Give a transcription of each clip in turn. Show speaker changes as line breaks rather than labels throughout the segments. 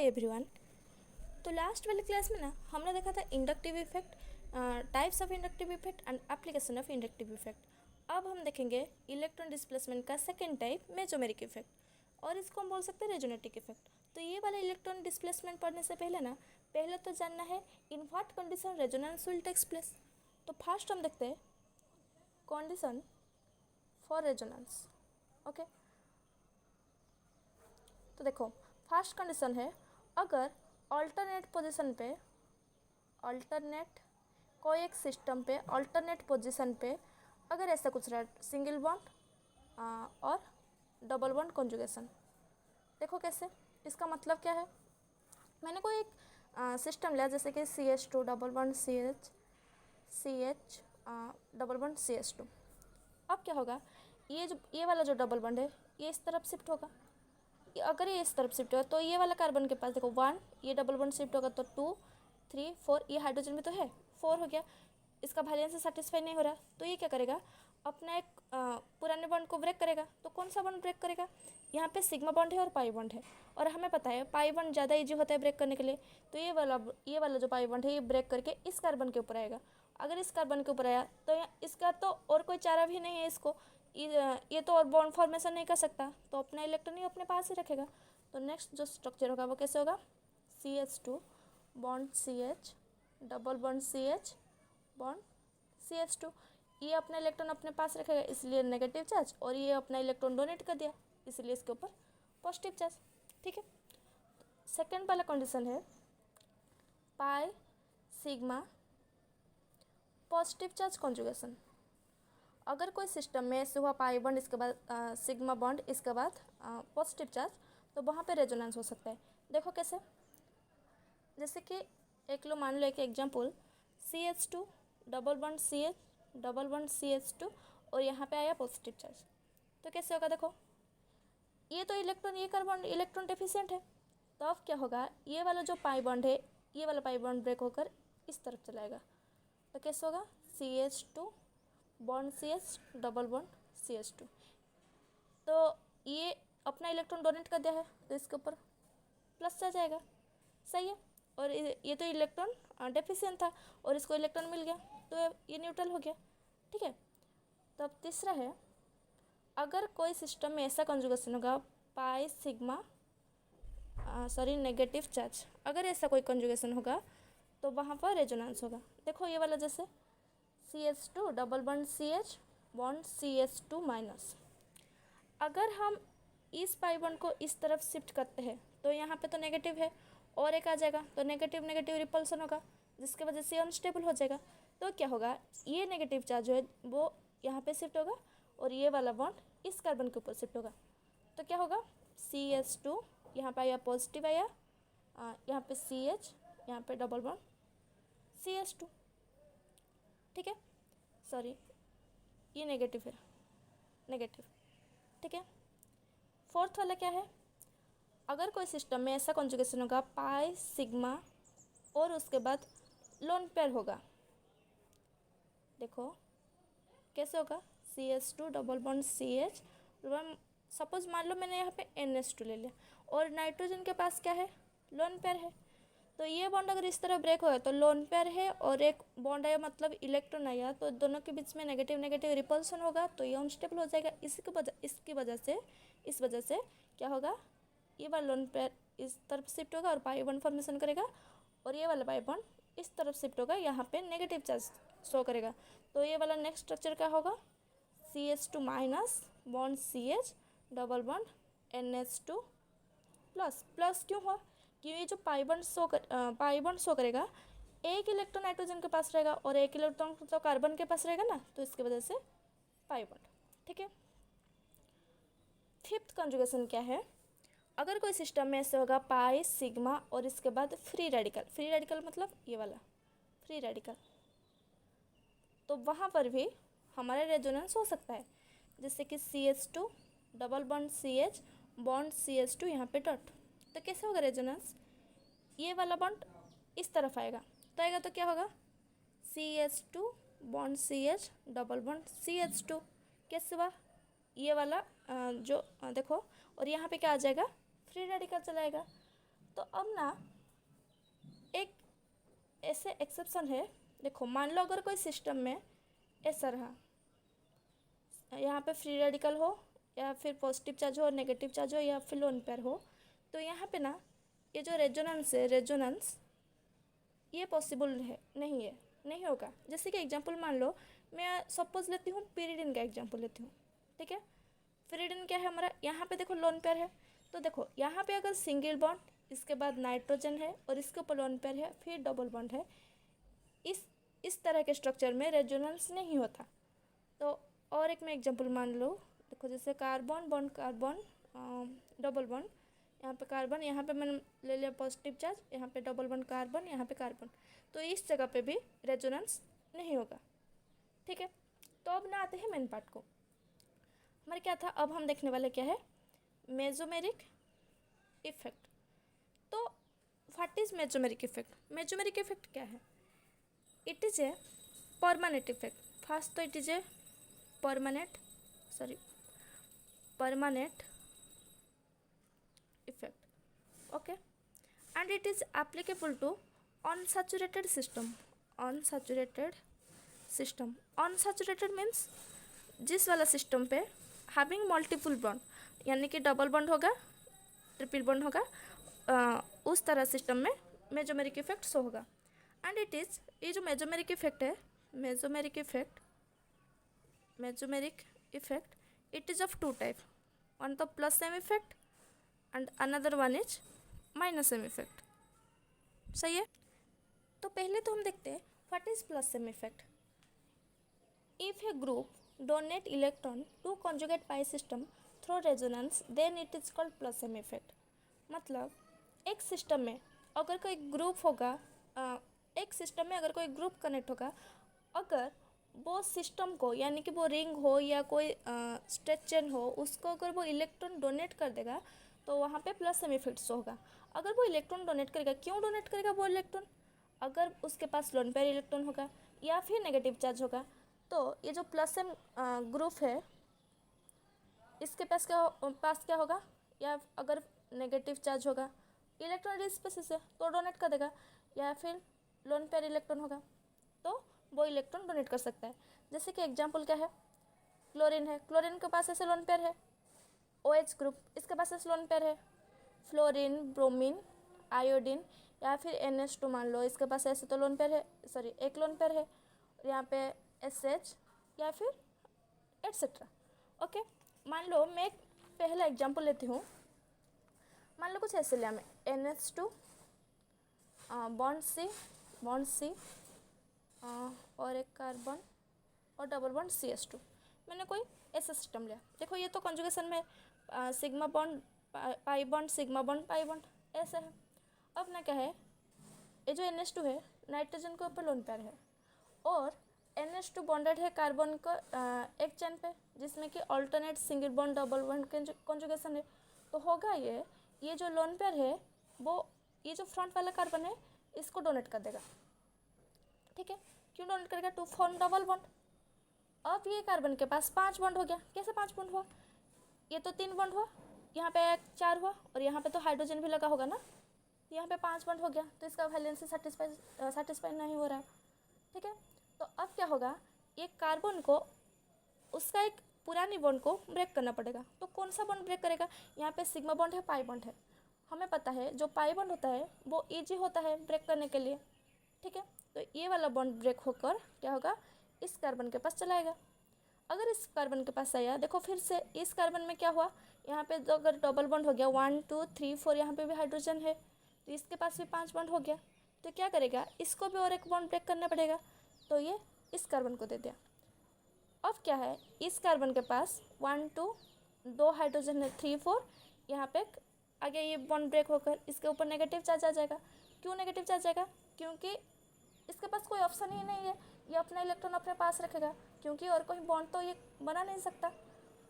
Hi everyone. तो last वाले class में ना हमने देखा था inductive effect, types of inductive effect and application of inductive effect. अब हम देखेंगे इलेक्ट्रॉन डिस्प्लेसमेंट का सेकेंड टाइप मेसोमेरिक इफेक्ट, और इसको हम बोल सकते हैं रेजोनेटिक इफेक्ट। तो ये वाला इलेक्ट्रॉन डिस्प्लेसमेंट पढ़ने से पहले तो जानना है in what condition resonance will takes place. तो फर्स्ट हम देखते हैं कंडीशन फॉर रेजोनेंस। ओके, तो देखो फर्स्ट कंडीशन है अगर अल्टरनेट पोजीशन पे, अल्टरनेट कोई एक सिस्टम पे अल्टरनेट पोजीशन पे अगर ऐसा कुछ रहा, सिंगल बॉन्ड और डबल बॉन्ड कॉन्जुगेशन। देखो कैसे, इसका मतलब क्या है, मैंने कोई एक सिस्टम लिया जैसे कि CH2 double bond CH double bond CH2। अब क्या होगा, ये वाला जो डबल बॉन्ड है ये इस तरफ शिफ्ट होगा। अगर ये इस तरफ शिफ्ट होगा तो ये वाला कार्बन के पास देखो 1, ये डबल बॉन्ड शिफ्ट होगा तो 2, 3, 4, ये हाइड्रोजन में तो है 4 हो गया। इसका वैलेंस से सेटिस्फाई नहीं हो रहा तो ये क्या करेगा, अपना एक पुराने बॉन्ड को ब्रेक करेगा। तो कौन सा बॉन्ड ब्रेक करेगा, यहाँ पे सिग्मा बॉन्ड है और पाई बॉन्ड है, और हमें पता है पाई बॉन्ड ज़्यादा ईजी होता है ब्रेक करने के लिए। तो ये वाला जो पाई बॉन्ड है ये ब्रेक करके इस कार्बन के ऊपर आएगा। अगर इस कार्बन के ऊपर आया तो इसका तो और कोई चारा भी नहीं है, इसको ये तो और बॉन्ड फॉर्मेशन नहीं कर सकता, तो अपना इलेक्ट्रॉन ही अपने पास ही रखेगा। तो नेक्स्ट जो स्ट्रक्चर होगा वो कैसे होगा, CH2 bond CH double bond CH bond CH2। ये अपना इलेक्ट्रॉन अपने पास रखेगा इसलिए नेगेटिव चार्ज, और ये अपना इलेक्ट्रॉन डोनेट कर दिया इसलिए इसके ऊपर पॉजिटिव चार्ज। ठीक है, सेकेंड वाला कंडीशन है pi sigma positive charge conjugation. अगर कोई सिस्टम में ऐसे हुआ पाई बॉन्ड इसके बाद सिग्मा बॉन्ड इसके बाद पॉजिटिव चार्ज, तो वहाँ पे रेजोनेंस हो सकता है। देखो कैसे, जैसे कि मान लो एक example CH2 double bond CH double bond CH2 और यहाँ पे आया पॉजिटिव चार्ज। तो कैसे होगा, देखो ये तो ये कार्बन इलेक्ट्रॉन डेफिशिएंट है, तो अब क्या होगा, ये वाला जो पाई बॉन्ड है ये वाला पाई बॉन्ड ब्रेक होकर इस तरफ चलाएगा। तो कैसे होगा, CH2 bond CH double bond CH2। तो ये अपना इलेक्ट्रॉन डोनेट कर दिया है तो इसके ऊपर प्लस आ जाएगा, सही है। और ये तो इलेक्ट्रॉन डेफिशिएंट था और इसको इलेक्ट्रॉन मिल गया तो ये न्यूट्रल हो गया। ठीक है, तो अब तीसरा है अगर कोई सिस्टम में ऐसा कॉन्जुगेशन होगा पाई सिग्मा नेगेटिव चार्ज, अगर ऐसा कोई कॉन्जुगेशन होगा तो वहाँ पर रेजोनेंस होगा। देखो ये वाला जैसे CH2 double bond CH bond CH2 minus, अगर हम इस पाई बॉन्ड को इस तरफ शिफ्ट करते हैं तो यहाँ पे तो नेगेटिव है और एक आ जाएगा, तो नेगेटिव नेगेटिव रिपल्सन होगा जिसकी वजह से अनस्टेबल हो जाएगा। तो क्या होगा, ये नेगेटिव चार्ज जो है वो यहाँ पे शिफ्ट होगा और ये वाला बॉन्ड इस कार्बन के ऊपर शिफ्ट होगा। तो क्या होगा, CH2 यहाँ पे आया पॉजिटिव आया, यहाँ पे CH, यहाँ पे डबल बॉन्ड CH2। ठीक है, सॉरी ये नेगेटिव है, नेगेटिव। ठीक है, फोर्थ वाला क्या है, अगर कोई सिस्टम में ऐसा कॉन्जुगेशन होगा पाई सिग्मा और उसके बाद लोन पेयर होगा। देखो कैसे होगा, CH2 double bond CH, suppose मान लो मैंने यहाँ पे NH2 ले लिया और नाइट्रोजन के पास क्या है, लोन पेयर है। तो ये बॉन्ड अगर इस तरह ब्रेक होगा तो लोन पेयर है और एक बॉन्ड आया मतलब इलेक्ट्रॉन आया, तो दोनों के बीच में नेगेटिव नेगेटिव रिपल्सन होगा तो ये अनस्टेबल हो जाएगा। इस वजह से क्या होगा, ये वाला लोन पेयर इस तरफ शिफ्ट होगा और पाई बॉन्ड फॉर्मेशन करेगा, और ये वाला पाई बॉन्ड इस तरफ शिफ्ट होगा, यहाँ पे नेगेटिव चार्ज शो करेगा। तो ये वाला नेक्स्ट स्ट्रक्चर क्या होगा, CH2 minus bond CH double bond NH2 plus. Plus क्यों हुआ, कि ये जो पाई बॉन्ड शो करेगा एक इलेक्ट्रॉन नाइट्रोजन के पास रहेगा और एक इलेक्ट्रॉन तो कार्बन के पास रहेगा ना, तो इसकी वजह से पाई बॉन्ड। ठीक है, फिफ्थ कॉन्जुगेशन क्या है, अगर कोई सिस्टम में ऐसे होगा पाई सिग्मा और इसके बाद फ्री रेडिकल मतलब ये वाला फ्री रेडिकल, तो वहाँ पर भी हमारा रेजोनेंस हो सकता है। जैसे कि CH2 double bond CH bond CH2 यहाँ पे डॉट, तो कैसे होगा रेजोनेंस, ये वाला बॉन्ड इस तरफ आएगा तो क्या होगा, CH2 bond CH double bond CH2। कैसे हुआ, ये वाला देखो, और यहाँ पे क्या आ जाएगा, फ्री रेडिकल चलाएगा। तो तो अब ना एक ऐसे एक्सेप्शन है, देखो मान लो अगर कोई सिस्टम में ऐसा रहा, यहाँ पे फ्री रेडिकल हो या फिर पॉजिटिव चार्ज हो, नेगेटिव चार्ज हो या फिर लोन पेयर हो, तो यहाँ पे ना ये जो रेजोनेंस है, रेजोनेंस ये पॉसिबल है, नहीं होगा। जैसे कि एग्जांपल मान लो, मैं सपोज लेती हूँ पिरिडिन का एग्जांपल लेती हूँ, ठीक है। पिरिडिन क्या है हमारा, यहाँ पे देखो लोन पेयर है, तो देखो यहाँ पे अगर सिंगल बॉन्ड, इसके बाद नाइट्रोजन है और इसके ऊपर लोन पेयर है, फिर डबल बॉन्ड है, इस तरह के स्ट्रक्चर में रेजोनेंस नहीं होता। तो और एक मैं एग्जांपल मान लो, देखो जैसे carbon bond carbon, double bond, यहाँ पे कार्बन, यहाँ पे मैंने ले लिया पॉजिटिव चार्ज, यहाँ पे डबल बॉन्ड कार्बन, यहाँ पे कार्बन, तो इस जगह पे भी रेजोनेंस नहीं होगा, ठीक है। तो अब ना आते हैं मेन पार्ट को, हमारे क्या था, अब हम देखने वाले क्या है, मेसोमेरिक इफेक्ट। तो what is mesomeric effect? Mesomeric effect क्या है? It is a permanent effect. First तो it is a permanent effect, okay, and it is applicable to unsaturated unsaturated means जिस वाला सिस्टम पे हैविंग मल्टीपल बॉन्ड, यानी कि double bond होगा, triple bond होगा, उस तरह सिस्टम में मेसोमेरिक इफेक्ट शो होगा। एंड इट इज़, ये जो मेसोमेरिक इफेक्ट है, mesomeric effect, it is of two type, one the plus m effect and another one is minus m effect, सही है। तो पहले तो हम देखते हैं what is plus m effect। if a group donate electron to conjugate pi system through resonance then it is called plus m effect। मतलब एक सिस्टम में अगर कोई ग्रुप होगा, एक सिस्टम में अगर कोई ग्रुप कनेक्ट होगा, अगर वो सिस्टम को, यानी कि वो रिंग हो या कोई स्ट्रेच चेन हो, उसको अगर वो इलेक्ट्रॉन डोनेट कर देगा तो वहाँ पे प्लस एम इफेक्ट्स होगा। अगर वो इलेक्ट्रॉन डोनेट करेगा, क्यों डोनेट करेगा वो इलेक्ट्रॉन? अगर उसके पास लोन पेयर इलेक्ट्रॉन होगा या फिर नेगेटिव चार्ज होगा, तो ये जो प्लस एम ग्रुप है, इसके पास क्या होगा, या अगर नेगेटिव चार्ज होगा, इलेक्ट्रॉन स्पेसिस है तो डोनेट कर देगा, या फिर लोन पेयर इलेक्ट्रॉन होगा तो वो इलेक्ट्रॉन डोनेट कर सकता है। जैसे कि एग्जांपल क्या है, क्लोरीन है, क्लोरीन के पास ऐसे लोन पेयर है, OH ग्रुप, इसके पास ऐसे लोन पेयर है, फ्लोरीन, ब्रोमीन, आयोडीन या फिर NH2 मान लो, इसके पास ऐसे तो लोन पेयर है, सॉरी एक लोन पेयर है, और यहाँ पे SH या फिर एट्सेट्रा, ओके। मान लो मैं एक पहला एग्जांपल लेती हूँ, मान लो कुछ ऐसे लिया मैं, NH2 बॉन्ड C और एक कार्बन और डबल बॉन्ड CH2, मैंने कोई ऐसा सिस्टम लिया। देखो ये तो कॉन्जुगेशन में sigma bond pi bond, sigma bond pi bond ऐसे है। अब ना क्या है, ये जो NH2 है, नाइट्रोजन के ऊपर लोन पेयर है और NH2 बॉन्डेड है कार्बन का एक चेन पे, जिसमें कि alternate single bond double bond conjugation है। तो होगा ये जो लोन पेयर है वो ये जो फ्रंट वाला कार्बन है इसको डोनेट कर देगा, ठीक है। क्यों डोनेट करेगा? To form double bond. अब ये कार्बन के पास 5 बॉन्ड हो गया। कैसे 5 बॉन्ड हुआ? ये तो 3 बॉन्ड हुआ, यहाँ पे 4 हुआ और यहाँ पे तो हाइड्रोजन भी लगा होगा ना, यहाँ पे 5 बॉन्ड हो गया, तो इसका वैलेंसी सेटिस्फाई नहीं हो रहा है, ठीक है। तो अब क्या होगा, ये कार्बन को उसका एक पुरानी बॉन्ड को ब्रेक करना पड़ेगा। तो कौन सा बॉन्ड ब्रेक करेगा? यहाँ पे सिग्मा बॉन्ड है, पाई बॉन्ड है, हमें पता है जो पाई बॉन्ड होता है वो ईजी होता है ब्रेक करने के लिए, ठीक है। तो ये वाला बॉन्ड ब्रेक होकर क्या होगा, इस कार्बन के पास चला आएगा। अगर इस कार्बन के पास आया, देखो फिर से इस कार्बन में क्या हुआ, यहाँ पे तो अगर डबल बॉन्ड हो गया 1 2 3 4, यहाँ पे भी हाइड्रोजन है तो इसके पास भी 5 बॉन्ड हो गया। तो क्या करेगा, इसको भी और एक बॉन्ड ब्रेक करना पड़ेगा, तो ये इस कार्बन को दे दिया। अब क्या है, इस कार्बन के पास 1 2 2 हाइड्रोजन है, 3 4, यहाँ पे आगे ये बॉन्ड ब्रेक होकर इसके ऊपर नेगेटिव चार्ज आ जाएगा। क्यों नेगेटिव चार्ज आएगा? क्योंकि इसके पास कोई ऑप्शन ही नहीं है, ये अपना इलेक्ट्रॉन अपने पास रखेगा, क्योंकि और कोई बॉन्ड तो ये बना नहीं सकता,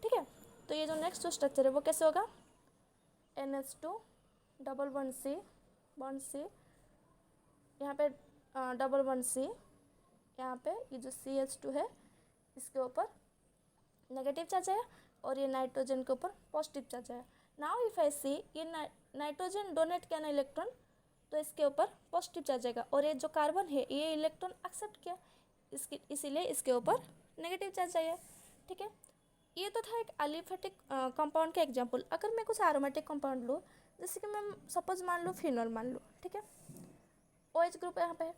ठीक है। तो ये जो नेक्स्ट जो स्ट्रक्चर है वो कैसे होगा, NH2 डबल बॉन्ड C, यहाँ पे डबल बॉन्ड C, यहाँ पे ये जो CH2 है इसके ऊपर नेगेटिव चार्ज आया और ये नाइट्रोजन के ऊपर पॉजिटिव चार्ज आया। नाउ इफ आई सी, ये नाइट्रोजन डोनेट किया ना इलेक्ट्रॉन, तो इसके ऊपर पॉजिटिव चार्ज आएगा, और ये जो कार्बन है ये इलेक्ट्रॉन एक्सेप्ट किया, इसीलिए इसके ऊपर नेगेटिव चार्ज आया। ठीक है, ये तो था एक एलिफेटिक कंपाउंड का एग्जांपल। अगर मैं कुछ एरोमेटिक कंपाउंड लूँ, जैसे कि मैं सपोज मान लूँ फिनॉल मान लूँ, ठीक है, OH ग्रुप यहाँ पे है,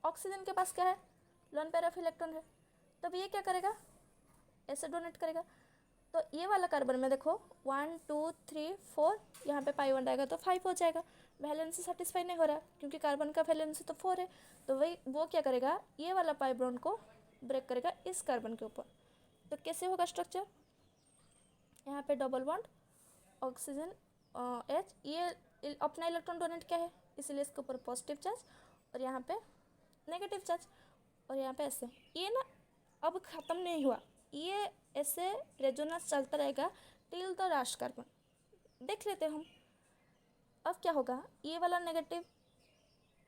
ऑक्सीजन के पास क्या है, लोन पेयर ऑफ इलेक्ट्रॉन है, तब ये क्या करेगा, ऐसे डोनेट करेगा। तो ये वाला कार्बन में देखो 1 2 3 4, यहाँ पे पाई 1 आएगा तो 5 हो जाएगा। वैलेंसी सेटिस्फाई नहीं हो रहा क्योंकि कार्बन का वैलेंसी तो 4 है, तो वही वो क्या करेगा, ये वाला पाई बॉन्ड को ब्रेक करेगा इस कार्बन के ऊपर। तो कैसे होगा स्ट्रक्चर, यहाँ पे डबल बॉन्ड ऑक्सीजन H, ये अपना इलेक्ट्रॉन डोनेट क्या है, इसलिए इसके ऊपर पॉजिटिव चार्ज और यहाँ पे नेगेटिव चार्ज, और यहाँ पे ऐसे। ये ना अब ख़त्म नहीं हुआ, ये ऐसे रेजोनेंस चलता रहेगा टिल द लास्ट कार्बन। देख लेते हैं हम। अब क्या होगा, ये वाला नेगेटिव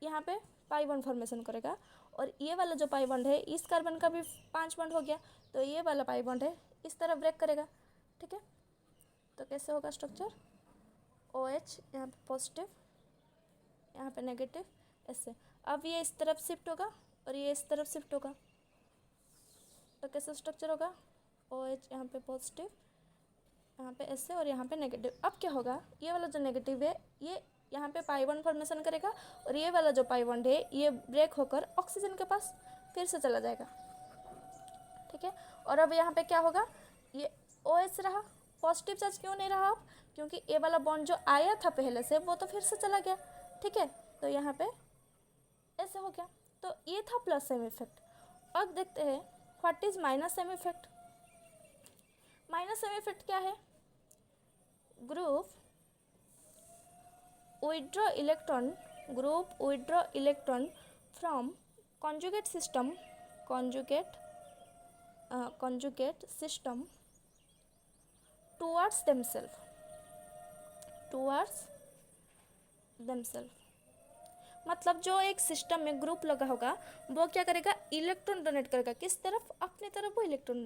यहाँ पे पाई बॉन्ड फॉर्मेशन करेगा, और ये वाला जो पाई बॉन्ड है इस कार्बन का भी 5 बॉन्ड हो गया, तो ये वाला पाई बॉन्ड है इस तरफ ब्रेक करेगा। ठीक है, तो कैसे होगा स्ट्रक्चर, OH यहाँ पे पॉजिटिव, यहाँ पे नेगेटिव, ऐसे। अब ये इस तरफ शिफ्ट होगा और ये इस तरफ शिफ्ट होगा, तो कैसे स्ट्रक्चर होगा, OH यहाँ पे पॉजिटिव, यहाँ पे ऐसे, और यहाँ पे नेगेटिव। अब क्या होगा, ये वाला जो नेगेटिव है ये यहाँ पे पाई बॉन्ड फॉर्मेशन करेगा, और ये वाला जो पाई बॉन्ड है ये ब्रेक होकर ऑक्सीजन के पास फिर से चला जाएगा। ठीक है, और अब यहाँ पे क्या होगा, ये OH रहा, पॉजिटिव चार्ज क्यों नहीं रहा अब, क्योंकि ये वाला बॉन्ड जो आया था पहले से वो तो फिर से चला गया। ठीक है, तो यहाँ पे ऐसे हो गया, तो ये था प्लस सेम इफेक्ट। अब देखते हैं what is minus same effect. Minus same effect क्या है, group withdraw electron from conjugate system towards themselves। मतलब जो एक सिस्टम में ग्रुप लगा होगा वो क्या करेगा, इलेक्ट्रॉन डोनेट करेगा, किस तरफ, अपनी तरफ वो इलेक्ट्रॉन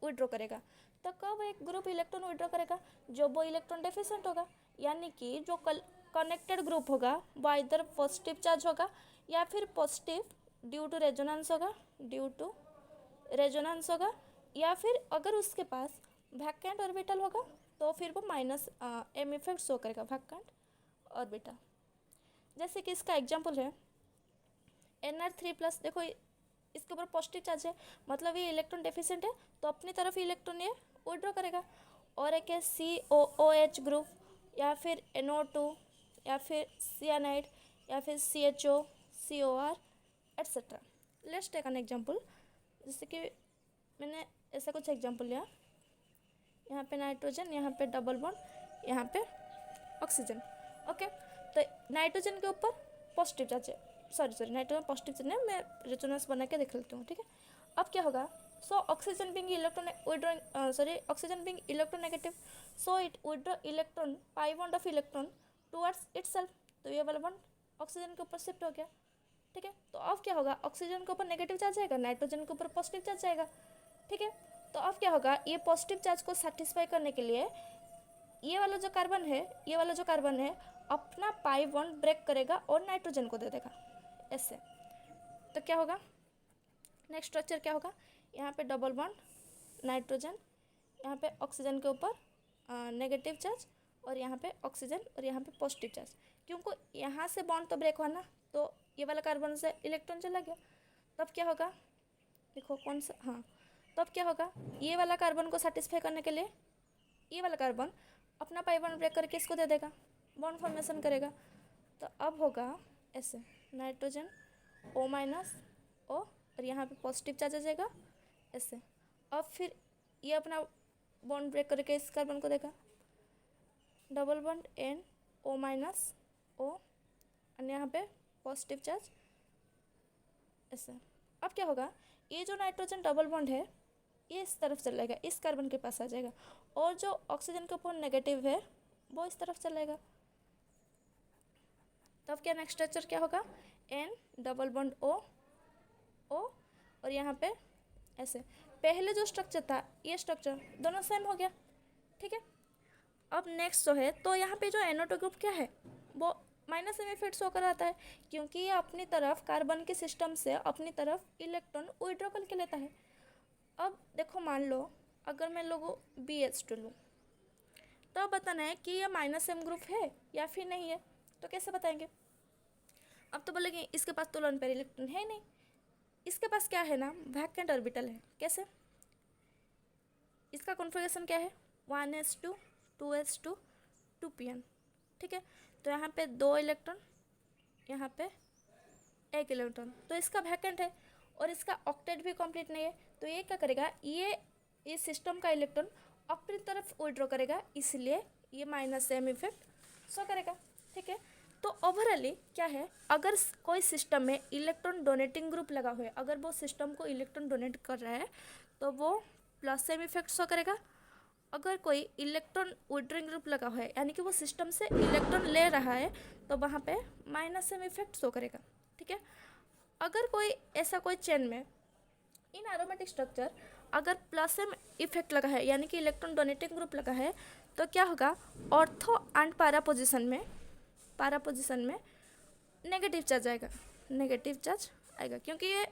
विड्रॉ करेगा। तो कब एक ग्रुप इलेक्ट्रॉन विड्रॉ करेगा, जो वो इलेक्ट्रॉन डेफिशिएंट होगा, यानी कि जो कनेक्टेड ग्रुप होगा वो इधर पॉजिटिव चार्ज होगा या फिर पॉजिटिव ड्यू टू रेजोनेंस होगा, या फिर अगर उसके पास वैकेंट ऑर्बिटल होगा तो फिर वो माइनस एम इफेक्ट शो करेगा, वैकेंट ऑर्बिटल। जैसे कि इसका एग्जांपल है Nr3+, देखो इसके ऊपर पॉजिटिव चार्ज है, मतलब ये इलेक्ट्रॉन डेफिशिएंट है, तो अपनी तरफ इलेक्ट्रॉन ये विड्रॉ करेगा। और एक है COOH ग्रुप, या फिर NO2, या फिर सियानाइड, या फिर CHO, COR etcetera. Let's take an example, जैसे कि मैंने ऐसा कुछ एग्जांपल लिया, यहाँ पे नाइट्रोजन, यहाँ पे डबल बॉन्ड, यहाँ पे ऑक्सीजन। ओके, तो नाइट्रोजन के ऊपर पॉजिटिव चार्ज है, सॉरी नाइट्रोजन पॉजिटिव चार्ज है, मैं रेजोनेंस बना के देख लेती हूँ। ठीक है, अब क्या होगा, so oxygen being electronegative, so it withdraw electron pi bond of electron towards itself, तो ये वाला बॉन्ड ऑक्सीजन के ऊपर शिफ्ट हो गया। ठीक है, तो अब क्या होगा, ऑक्सीजन के ऊपर नेगेटिव चार्ज आएगा, नाइट्रोजन के ऊपर पॉजिटिव चार्ज आएगा। ठीक है, तो अब क्या होगा, ये पॉजिटिव चार्ज को सेटिस्फाई करने के लिए ये वाला जो कार्बन है अपना पाई बॉन्ड ब्रेक करेगा और नाइट्रोजन को दे देगा ऐसे। तो क्या होगा, नेक्स्ट स्ट्रक्चर क्या होगा, यहाँ पे डबल बॉन्ड नाइट्रोजन, यहाँ पे ऑक्सीजन के ऊपर नेगेटिव चार्ज, और यहाँ पे ऑक्सीजन, और यहाँ पे पॉजिटिव चार्ज। क्योंकि यहाँ से बॉन्ड तो ब्रेक हुआ ना, तो ये वाला कार्बन से इलेक्ट्रॉन चला गया। तब क्या होगा, देखो कौन सा, हाँ, तब क्या होगा, ये वाला कार्बन को सेटिस्फाई करने के लिए ये वाला कार्बन अपना पाई बॉन्ड ब्रेक करके इसको दे देगा, बॉन्ड फॉर्मेशन करेगा। तो अब होगा ऐसे, नाइट्रोजन O-O, और यहाँ पे पॉजिटिव चार्ज आ जाएगा ऐसे। अब फिर ये अपना बॉन्ड ब्रेक करके इस कार्बन को देगा, डबल बॉन्ड NO-O, और यहाँ पे पॉजिटिव चार्ज ऐसे। अब क्या होगा, ये जो नाइट्रोजन डबल बॉन्ड है ये इस तरफ चलेगा, इस कार्बन के पास आ जाएगा, और जो ऑक्सीजन के ऊपर नेगेटिव है वो इस तरफ चलेगा। तब क्या नेक्स्ट स्ट्रक्चर क्या होगा, N डबल बॉन्ड O, और यहाँ पे ऐसे। पहले जो स्ट्रक्चर था ये स्ट्रक्चर दोनों सेम हो गया। ठीक है, अब नेक्स्ट जो है, तो यहाँ पे जो NO2 ग्रुप क्या है वो माइनस एम इफेक्ट शो कराता है, क्योंकि ये अपनी तरफ कार्बन के सिस्टम से अपनी तरफ इलेक्ट्रॉन विड्रॉ करके लेता है। अब देखो, मान लो अगर मैं लोगों BH2 लूँ, तो बताना है कि ये माइनस एम ग्रुप है या फिर नहीं है। तो कैसे बताएंगे? अब तो बोलेंगे इसके पास तो लोन पेयर इलेक्ट्रॉन है नहीं, इसके पास क्या है ना, वैकेंट ऑर्बिटल है। कैसे? इसका कॉन्फ़िगरेशन क्या है, 1s2 2s2 2p n। ठीक है, तो यहाँ पे 2 इलेक्ट्रॉन, यहाँ पे 1 इलेक्ट्रॉन, तो इसका वैकेंट है और इसका ऑक्टेट भी कंप्लीट नहीं है। तो ये क्या करेगा, ये सिस्टम का इलेक्ट्रॉन अपनी तरफ विड्रॉ करेगा, इसलिए ये माइनस एम इफेक्ट शो करेगा। ठीक है, तो ओवरऑली क्या है, अगर कोई सिस्टम में इलेक्ट्रॉन डोनेटिंग ग्रुप लगा हुआ है, अगर वो सिस्टम को इलेक्ट्रॉन डोनेट कर रहा है तो वो प्लस एम इफेक्ट शो करेगा। अगर कोई इलेक्ट्रॉन विड्रॉइंग ग्रुप लगा हुआ है, यानी कि वो सिस्टम से इलेक्ट्रॉन ले रहा है, तो वहाँ पे माइनस एम इफेक्ट शो करेगा। ठीक है, अगर कोई ऐसा कोई चेन में इन एरोमेटिक स्ट्रक्चर अगर प्लस एम इफेक्ट लगा है, यानी कि इलेक्ट्रॉन डोनेटिंग ग्रुप लगा है, तो क्या होगा, ऑर्थो एंड पैरा पोजिशन में नेगेटिव चार्ज आएगा, नेगेटिव चार्ज आएगा। क्योंकि ये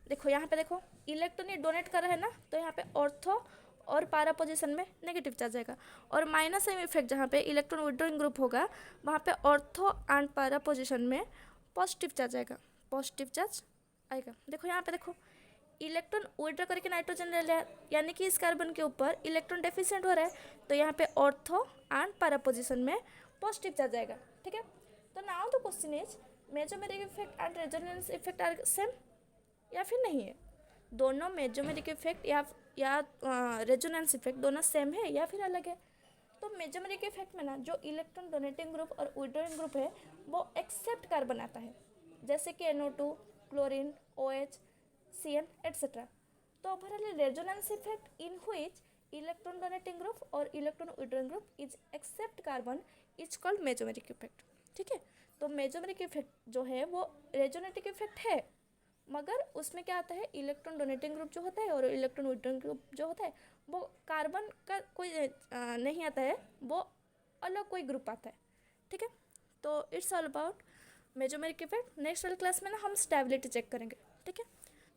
देखो, यहाँ पे देखो इलेक्ट्रॉन ये डोनेट कर रहा है ना, तो यहाँ पे ऑर्थो और पैरा पोजिशन में नेगेटिव चार्ज आएगा। और माइनस एम इफेक्ट जहाँ पे इलेक्ट्रॉन विड्रॉइंग ग्रुप होगा, वहाँ पे ऑर्थो एंड पैरा पोजिशन में पॉजिटिव चार्ज आएगा, पॉजिटिव चार्ज आएगा। देखो यहाँ पे देखो, इलेक्ट्रॉन विड्रॉ करके नाइट्रोजन ले लिया, यानी कि इस कार्बन के ऊपर इलेक्ट्रॉन डेफिशिएंट हो रहा है, तो यहाँ पे ऑर्थो एंड पैरा पोजिशन में पॉजिटिव चार्ज आएगा। ठीक है, तो now the question is, mesomeric effect and resonance effect are same या फिर नहीं है? दोनों मेसोमेरिक इफेक्ट या रेजोनेंस इफेक्ट दोनों सेम है या फिर अलग है? तो मेसोमेरिक इफेक्ट में ना, जो इलेक्ट्रॉन डोनेटिंग ग्रुप और विड्रॉइंग ग्रुप है वो एक्सेप्ट कार्बन आता है, जैसे कि NO2, chlorine, OH, CN etc. तो overall resonance effect in which electron donating group और electron withdrawing group is except carbon is called mesomeric effect. ठीक है, तो मेसोमेरिक इफेक्ट जो है वो रेजोनेटिक इफेक्ट है, मगर उसमें क्या आता है, इलेक्ट्रॉन डोनेटिंग ग्रुप जो होता है और इलेक्ट्रॉन विड्रॉइंग ग्रुप जो होता है वो कार्बन का कोई नहीं आता है, वो अलग कोई ग्रुप आता है। ठीक है, तो it's all about mesomeric effect. Next वाली क्लास में ना हम स्टेबिलिटी चेक करेंगे। ठीक है।